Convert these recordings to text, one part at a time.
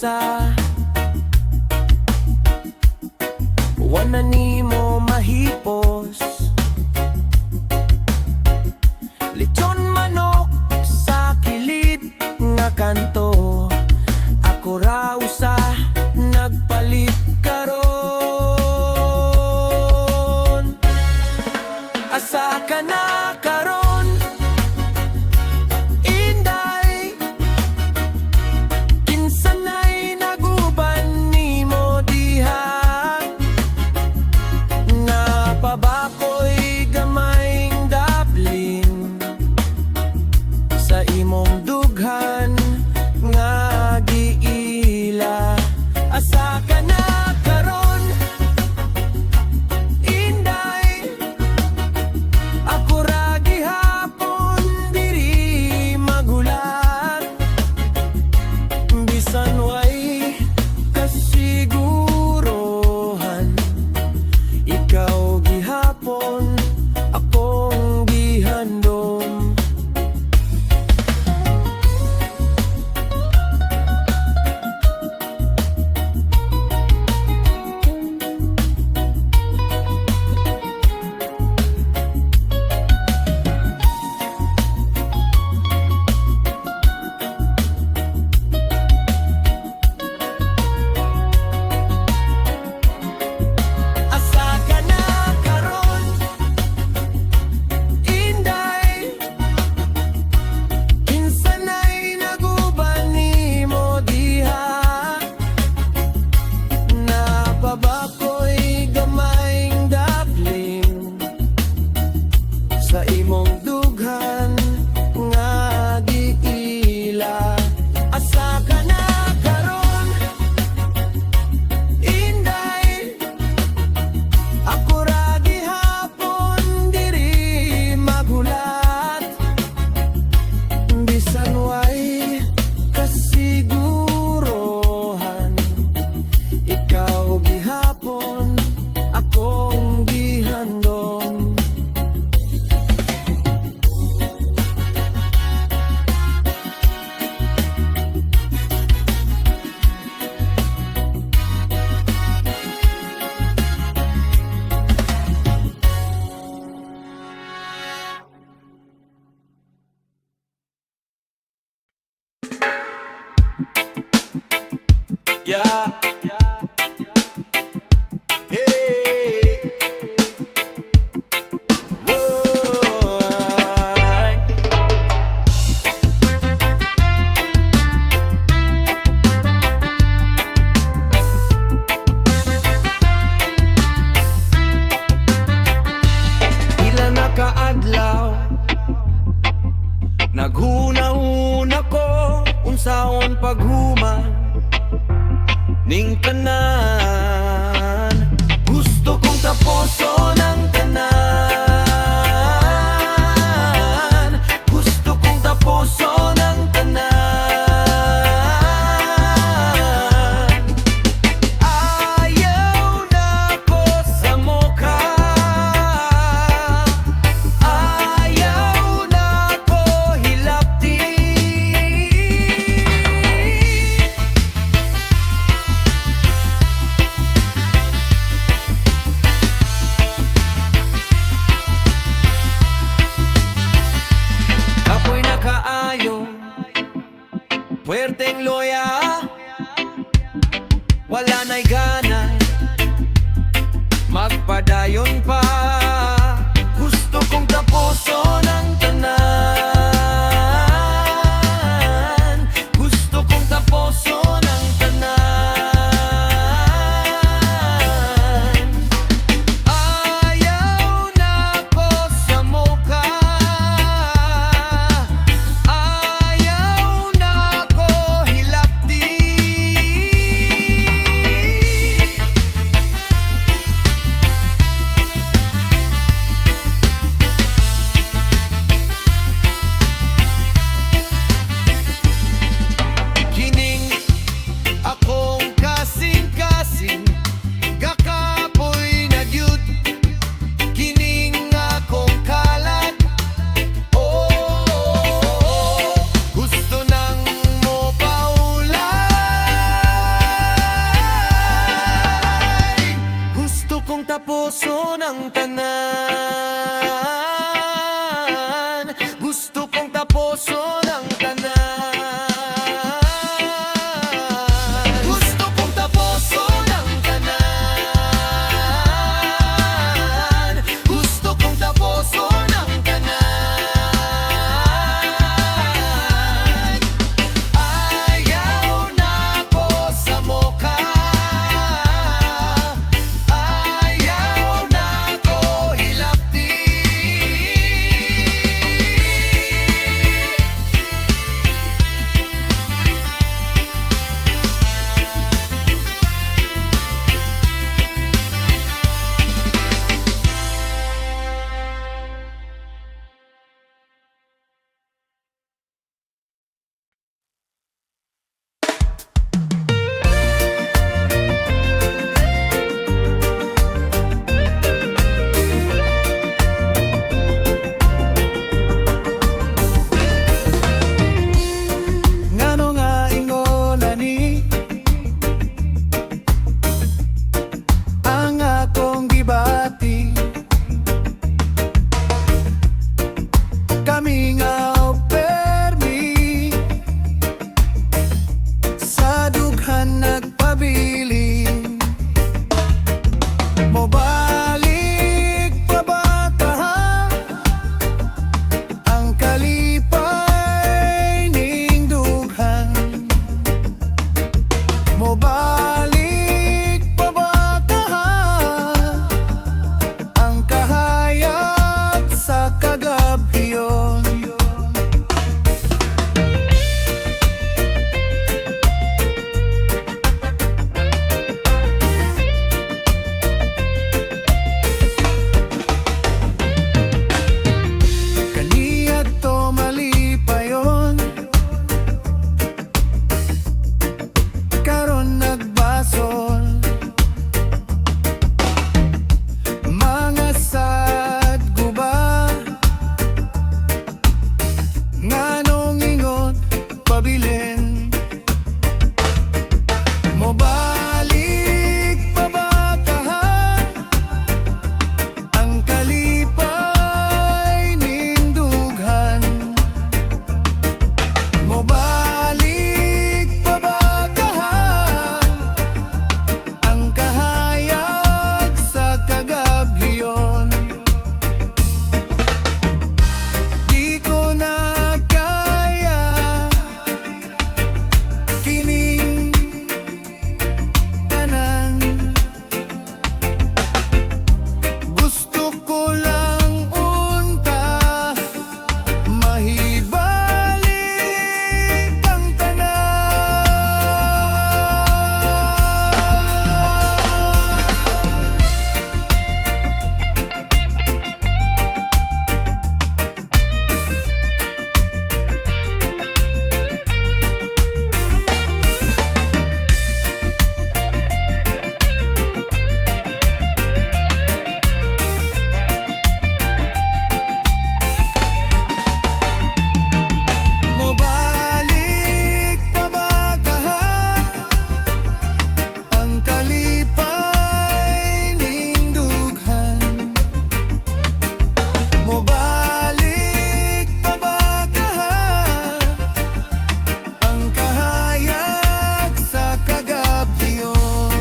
usa, wala nimo mahipos. Lechon manok sa kilid nga kanto, ako ra usa nagpalit karon. Asa ka na karon, Inday? Kinsanay naguban nimo diha? Napabakoy gamayng daplin sa imong dughan nga giila. Asa ka na karon, Inday? Ako ra gihapon diri magulat, bisan way kasigurohan. Ikaw gihapon, akong gihandom. Asa ka na karon, Inday? Kinsanay naguban nimo diha? Napabakoy gamayng daplin sa imong dughan nga giila. Asa ka na karon, Inday? Ako ra gihapon diri magulat, bisan way kasigurohan. Ikaw gihapon, akong gihandom. Yeah. Hey. Whoa. Ila na kaadlaw, naghuna-huna ko unsaon paghuman ning tanan. Gusto kong taposon ang tanan. Gusto kong taposon ang tanan. Ayaw na ko sa mukha, ayaw na ko hilapti. Ako'y nakaayo, puwerteng loya, wala na'y gana magpadayon pa. Gusto kong taposon ang tanan. Gusto kong taposon ang tanan. Ayaw na ko sa mukha, ayaw na ko hilapti. tapuso ng tanan. Gusto kong tapuso ng tanan. Gusto kong tapuso ng tanan. Gusto kong tapuso ng tanan. Ayaw na ko sa moka. Ayaw na ko hilapti. Ngano nga ingon ani ang akong gibati. Kami nga permi sa dughan nagpabilin. Mobalik pa ba taha ang kalipay ning dughan? Mobalik pa ba taha ang kahayag sa kagabhiyon? Kaniya to malipayon, karon nagbasol. Mga sad guba, nganong ingon pabilin. Mobalik pa ba taha ang kalipay ning dughan? Mobalik pa ba taha ang kahayag sa kagabhiyon? Di ko na kaya kining tanan. Gusto ko lang unta mahibalik ang Mobalik pa ba taha ang kalipay ning dughan? Mobalik pa ba taha ang kahayag sa kagabhiyon?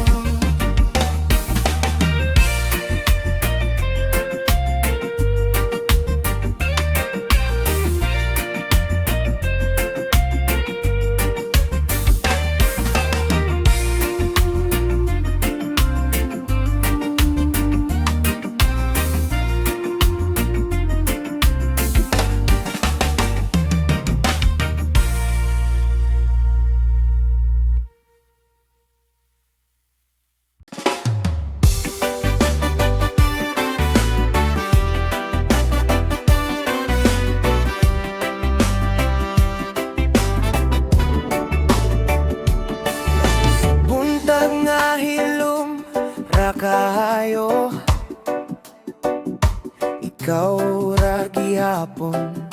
Buntag nga hilom ra kayo, ikaw ra gihapon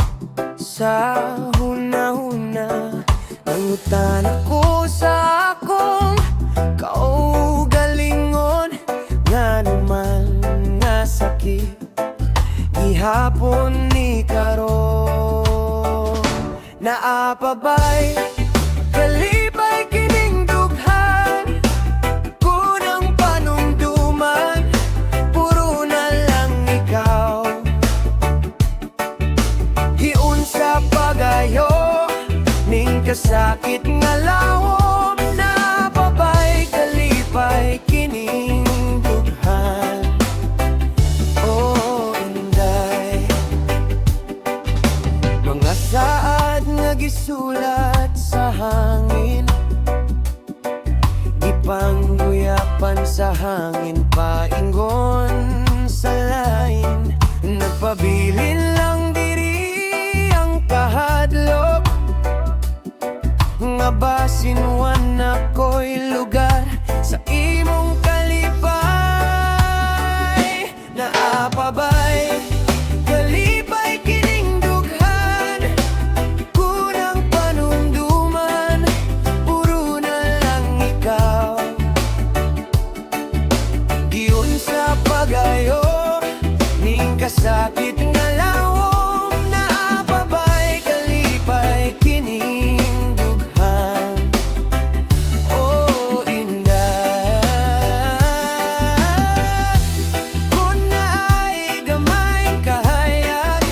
sa huna-huna. Nangutan ako sa akong kaugalingon nga naman apabay, kalipay kining dughan, kunang panumduman, puro na lang ikaw. Hiunsa pagayo ning kasakit nga lawom, na apabay, kalipay kining dughan. Oh inday, mga saad nga gisulat sa hangin, ipangguyapan sa hangin, paingon sa lain. Nagpabilin lang diri ang kahadlok, nga basinwan ako'y lugar sa imong kalipay. Naapabay, kalipay kining dughan, kunang panumduman, puro na lang ikaw. Giun sa pagayo ning kasakit nga lawom, naapabay, kalipay kining dughan. Oh inday, kung naay gamay kahayag,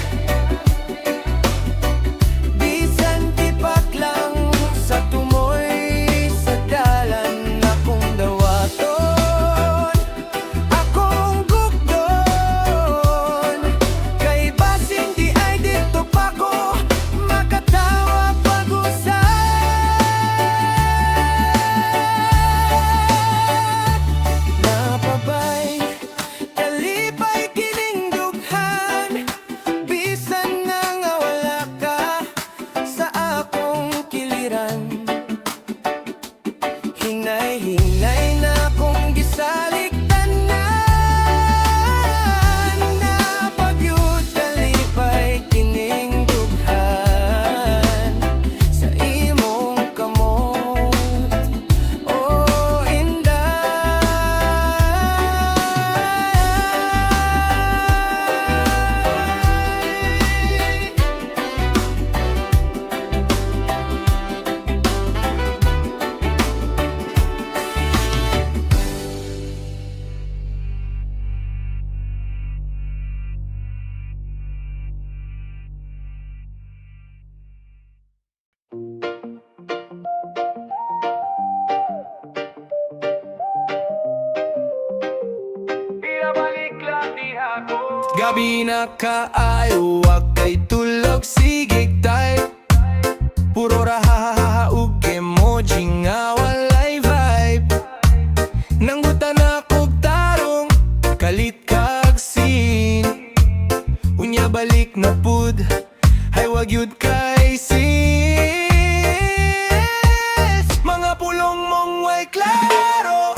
bisan tipak lang sa tumoy sa dalan, akong dawaton, akong gugdon. Kay basin di ay dito pa ko makatawa pag-usap. Napabay, kalipay kining dughan, bisan nga wala ka sa akong kiliran. Hinay-hinay na kong gisalik tanan, napagyud kalipay kining dughan sa imong kamot. Oh inday, gabi na kaayo, wa kay tulog, sigig tay. Puro rahahaha ug emoji nga walay vibe. Nanggutan ako tarong, kalit kag scene. Unya balik na pud, hay wag yun kay sis. Mga pulong mong way klaro,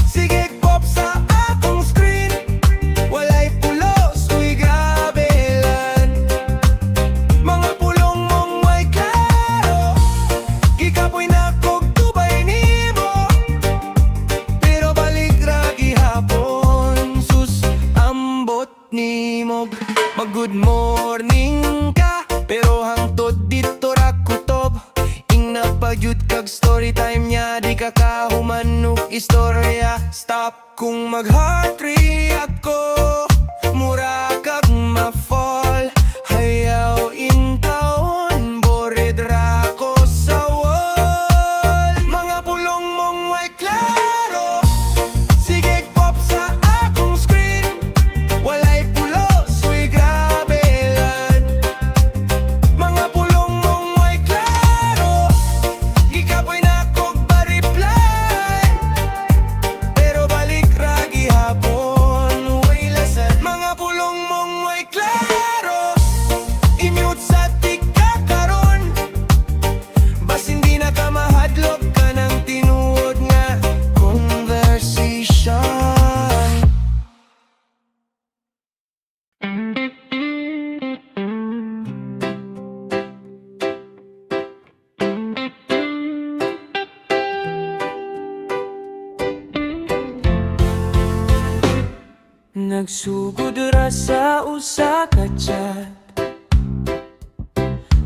sige pop sa akong screen. Walay pulos, uy grabe lan. Mga pulong mong way klaro, gikapoy na kog tubay nimo. Pero balik ra gihapon, sus ambot nimo. Mag good morning ka, pero hangtod dito ra kutob. Ing napagyud kag story time nya, di ka kahumanok istorya. Stop kung mag heart react ko, mura kag ma-fall. Hayaw in taon, bored ra ko sa wall. Mga pulong mong way klaro, sige pop sa akong screen. Walay pulos, uy grabe lan. Mga pulong mong way klaro, gikapoy na kog ba-reply. Pero balik ra gihapon, way lasan. Mga pulong mong way klaro, i-mute sa tika karon. Bas hindi na ka mahadlok ka ng tinuod nga conversation. Nagsugod ra sa usa ka chat,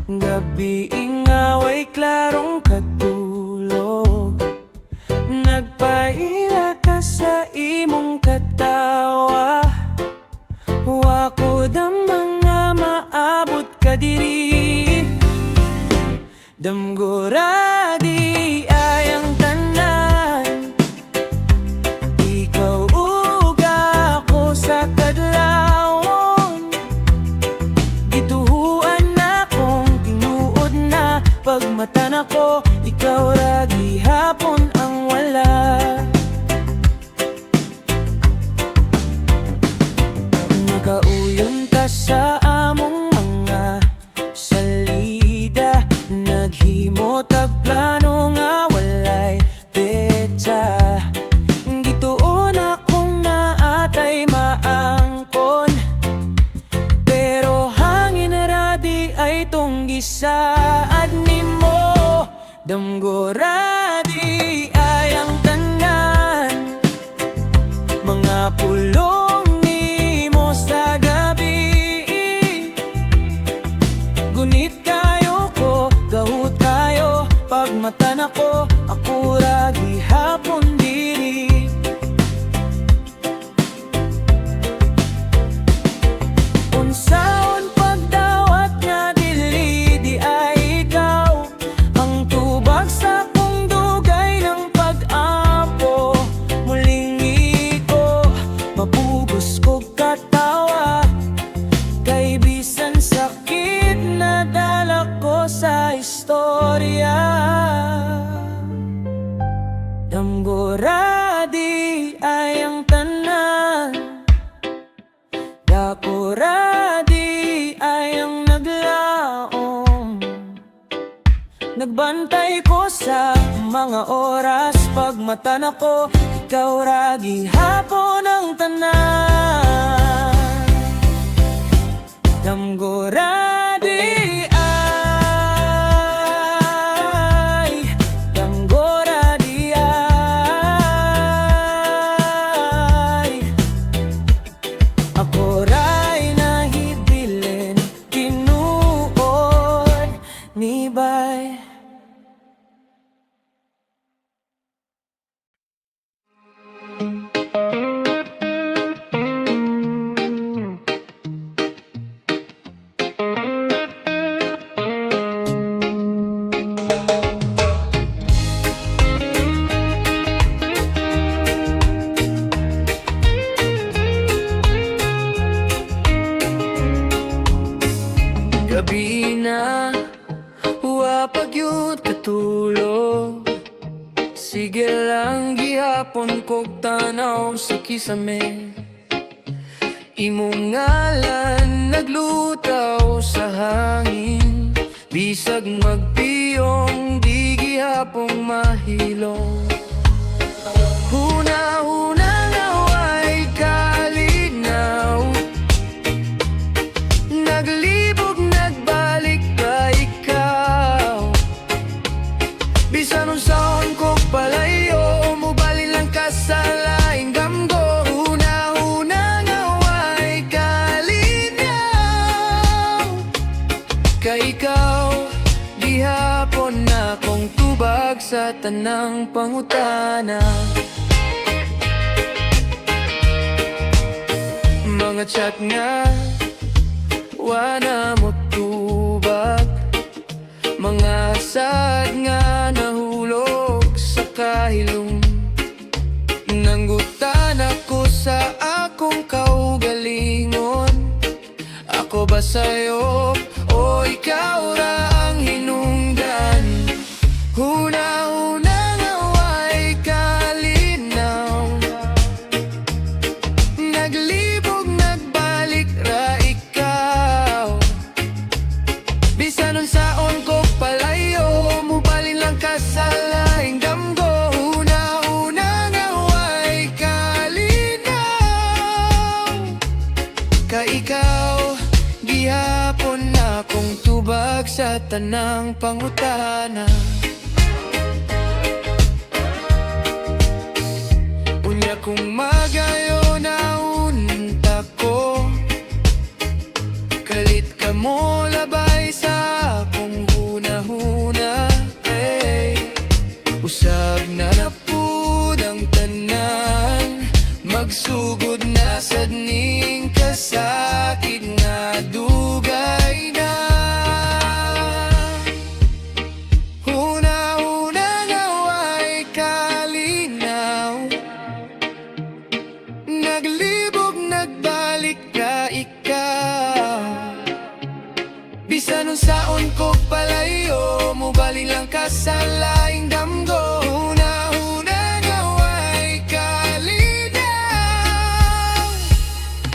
gabi nga ay klarong katulog. Nagpaila ka sa imong katawa, wako damang nga maabot ka diri. Damguradi ay ang tanan, ikaw uga ko sa kadlawon. Gituhuan na kong tinuod na, pagmata na ko, ikaw ra gihapon ang wala. Nakauyon ka sa among mga salida, naghimo tag plano nga walay petsa. Gituon akong naatay maangkon, pero hangin radi ay tong gisaad nimo. Damguradi ay ang tanan, mga pulong nimo sa gabi. Gunit kayo ko, gahut kayo, pagmata na ko, ako ra gihapon diri. Unsaon pagdawat nga dili di ay ikaw ang tubag sa kong dugay ng pag-apo. Muling iko, mapugos kog katawa, kay bisan sakit na dala ko sa istorya. Damguradi ay ang tanan, dakuradi ay ang naglaom. Nagbantay ko sa mga oras, pagmata na ko, ikaw ra gihapon ang tanan. Damguradi ay, damguradi ay, ako ra'y nahibilin, tinuod ni bay. Gabi na, wa pagyud katulog. Sige lang gihapon kog tanaw sa kisame. Imong ngalan naglutaw sa hangin, bisag magpiyong di gihapon mahilong. Huna-huna nga way kalinaw, naglibog nagbalik ka ikaw. Bisan unsaon ko palayo, mubalin lang ka sa laing gamgo. Huna-huna nga way kalinaw, kay ikaw gihapon na kong tubag sa tanang pangutana. Mga chat nga wala mo tubag, mga sad nga nahulog sa kahilom. Nanggutan ako sa akong kaugalingon, ako ba sa'yo o ikaw ra ang hinungdan? Huna-huna nga way kalinaw, naglibog nagbalik ra ikaw. Bisan unsaon ko palayo, mubalin lang ka sa laing damgo. Huna-huna nga way kalinaw, kay ikaw gihapon na kong tubag sa tanang pangutana. Unya kung magayo na unta ko, kalit ka mo labay sa akong huna-huna. nagsugod na sadning kasakit nga dugay na. Una-una nga way kalinaw, naglibog nagbalik ka ikaw. Bisan unsaon ko palayo, mubali lang ka sa laing damgo. Una-una nga way kalinaw,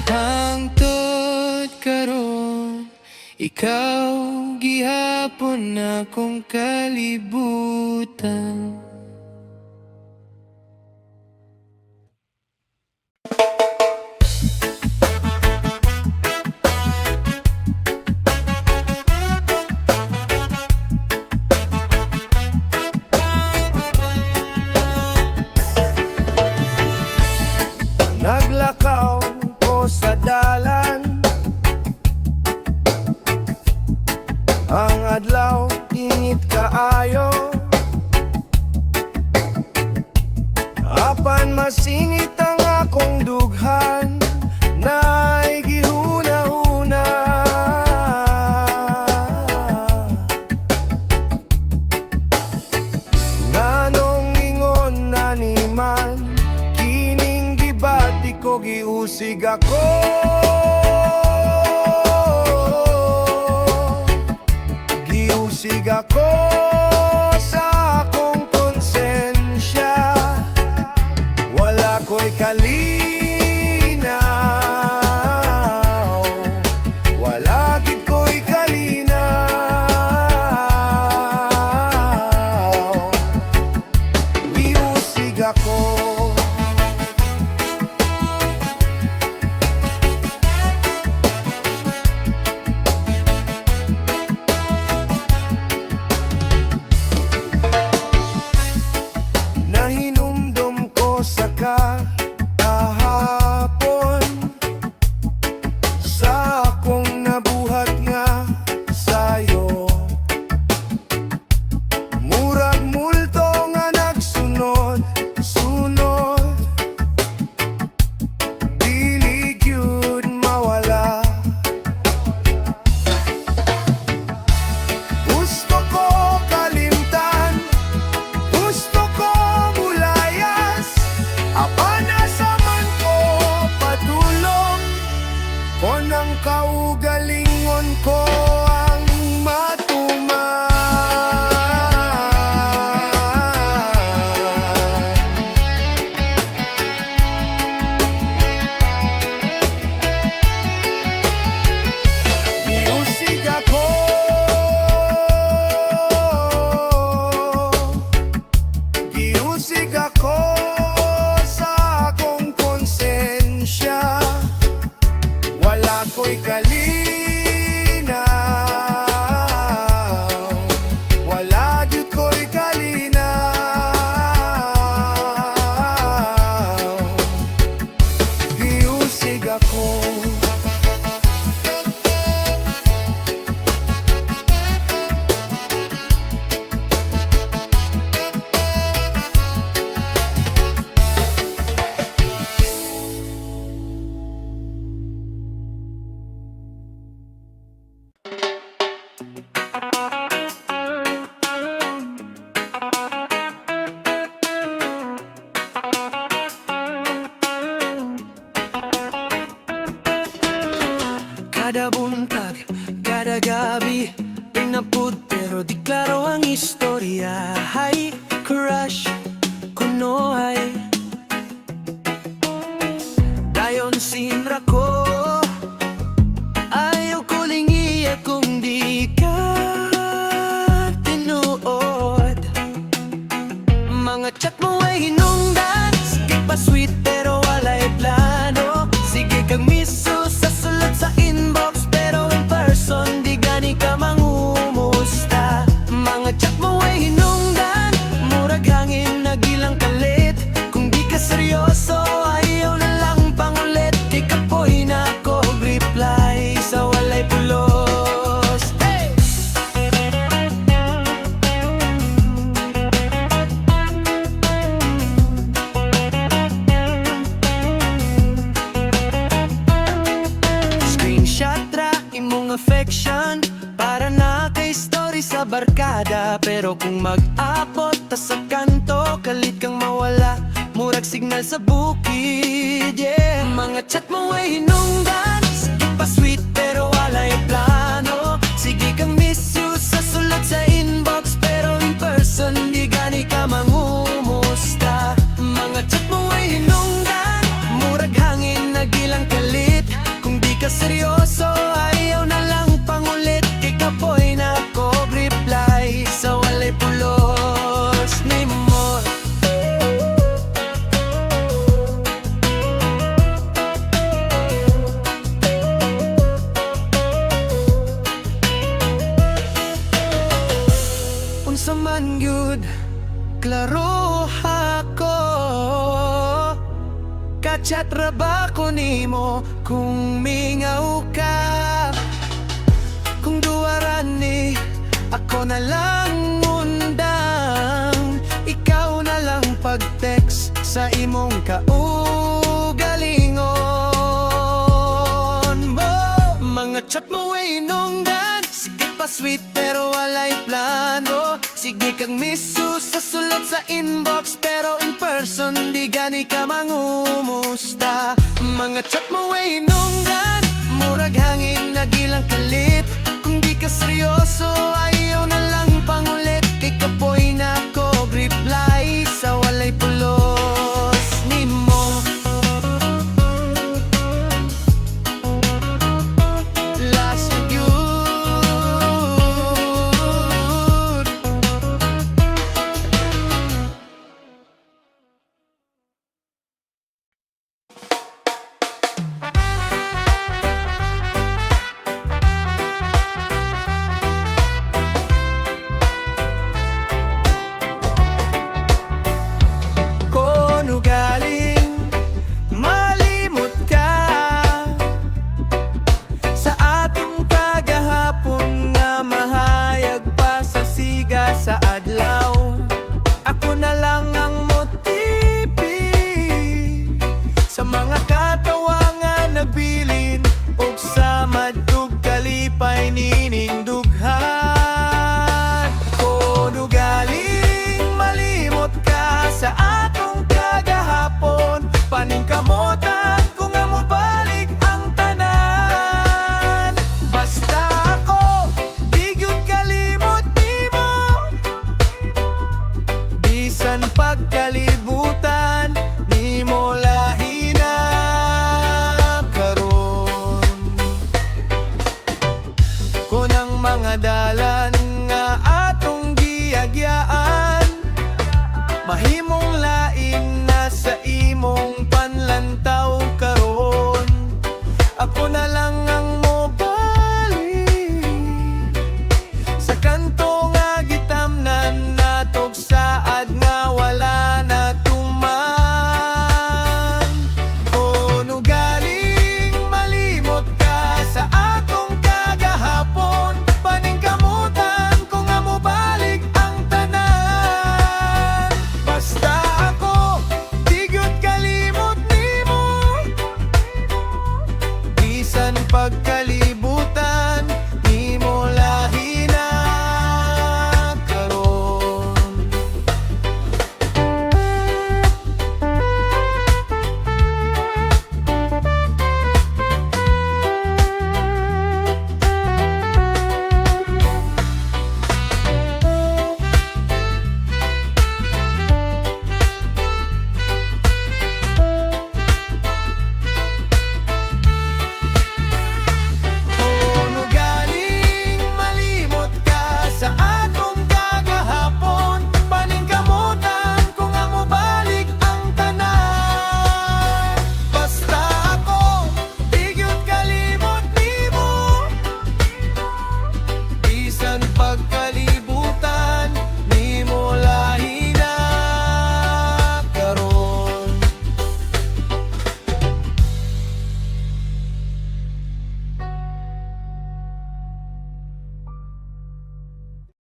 hangtod karon ikaw gihapon akong kalibutan. Naglakaw ko sa dalan, ang adlaw init kaayo, apan masingit ang akong dughan, na'y gihuna-huna. Nganong ingon na ni man, kining gibati ko giusig ako. Giusig ako sa akong konsensya, wala ko'y kalinaw, wala gid ko'y kalinaw. Giusig ako. Nahinumdum ko sa kahapon, sa akong nabuhat nga sayo. Murag multo nga nagsunod-sunod, dili gyud mawala. Gusto ko kalimtan, gusto ko mulayas, apan asa man ko patulong, konang kaugalingon ko ang matuman. Giusig ako, giusig ako sa akong konsensya, wala ko'y kalinaw, wala jud ko'y kalinaw. Giusig ako. Kada buntag, kada gabi, pinapud pero di klaro ang istorya. Hay, crush, kuno hay, dayon sinra ko, ayaw ko lingi kung di ka tinuod. Mga chat mo ay hinungdan, sige pa sweet pero walay plano. Sige kang miso sa sulat sa inbox, pero in person di gani ka mangumusta. Mga chat mo ay hinungdan, murag hangin nagilang kalit. Kung di ka seryoso, ayaw na lang pangulit. Di ka po'y barkada. Pero kung mag-apot ta sa kanto, kalit kang mawala, murag signal sa bukid, yeah. Mga chat mo ay hinungdan, sige pa sweet pero walay plano. Sige kang miss you sa sulat sa inbox, pero in person di gani ka mangumusta. Mga chat mo ay hinungdan, murag hangin nagilang kalit. Kung di ka seryoso, ayaw na lang pangulit. Ikapoy na ako reply sa walay pulos ni mo. Unsa man gyud klaro ako, kachat ra ba ko nimo kung mingaw ka? Kung duwaran ni ako na lang undang, ikaw na lang pag-text sa imong kaugalingon mo. Mga chat mo ay inungdan, sige pa sweet pero walay plano. Sige kang miss you sa sulat sa inbox, pero in person di gani ka mangumusta. Mga chat mo ay inungdan, murag hangin nagilang kalit. Kung di ka seryoso, ayaw na lang